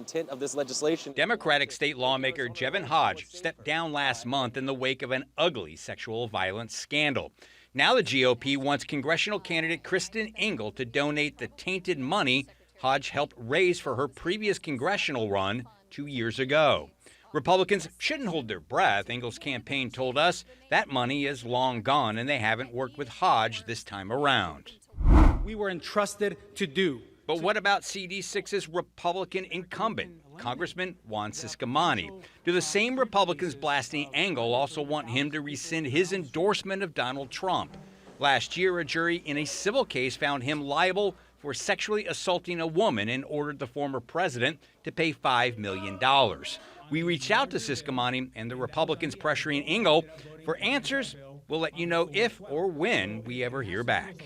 intent of this legislation. Democratic state lawmaker Jevin Hodge stepped down last month in the wake of an ugly sexual violence scandal. Now the GOP wants congressional candidate Kristen Ingle to donate the tainted money Hodge helped raise for her previous congressional run 2 years ago. Republicans shouldn't hold their breath. Ingle's campaign told us that money is long gone and they haven't worked with Hodge this time around. We were entrusted to do. But what about CD6's Republican incumbent, Congressman Juan Ciscomani? Do the same Republicans blasting Engel also want him to rescind his endorsement of Donald Trump? Last year, a jury in a civil case found him liable for sexually assaulting a woman and ordered the former president to pay $5 million. We reached out to Ciscomani and the Republicans pressuring Ingle for answers. We'll let you know if or when we ever hear back.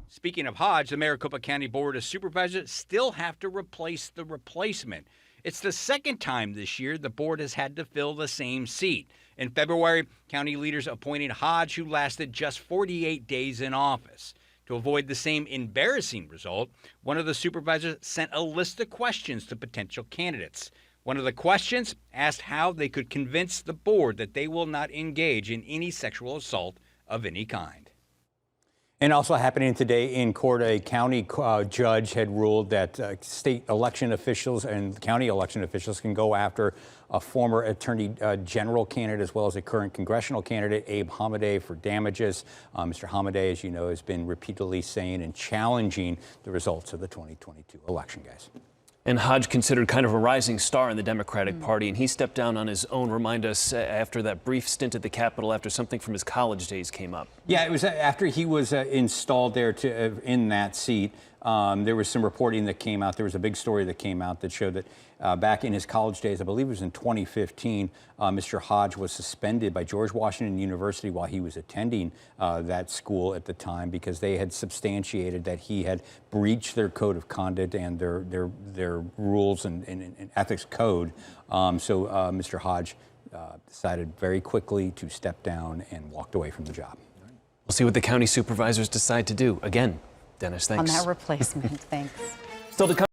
Speaking of Hodge, the Maricopa County Board of Supervisors still have to replace the replacement. It's the second time this year the board has had to fill the same seat. In February, county leaders appointed Hodge, who lasted just 48 days in office. To avoid the same embarrassing result, one of the supervisors sent a list of questions to potential candidates. One of the questions asked how they could convince the board that they will not engage in any sexual assault of any kind. And also happening today in court, a county judge had ruled that state election officials and county election officials can go after a former attorney general candidate as well as a current congressional candidate, Abe Hamadeh, for damages. Mr. Hamadeh, as you know, has been repeatedly saying and challenging the results of the 2022 election, guys. And Hodge considered kind of a rising star in the Democratic Party, and he stepped down on his own. Remind us, after that brief stint at the Capitol, after something from his college days came up. Yeah, it was after he was installed there in that seat. There was some reporting that came out. There was a big story that came out that showed that back in his college days, I believe it was in 2015, Mr. Hodge was suspended by George Washington University while he was attending that school at the time because they had substantiated that he had breached their code of conduct and their rules and ethics code. So Mr. Hodge decided very quickly to step down and walked away from the job. We'll see what the county supervisors decide to do. Again, Dennis, thanks. On that replacement, thanks. Still to come.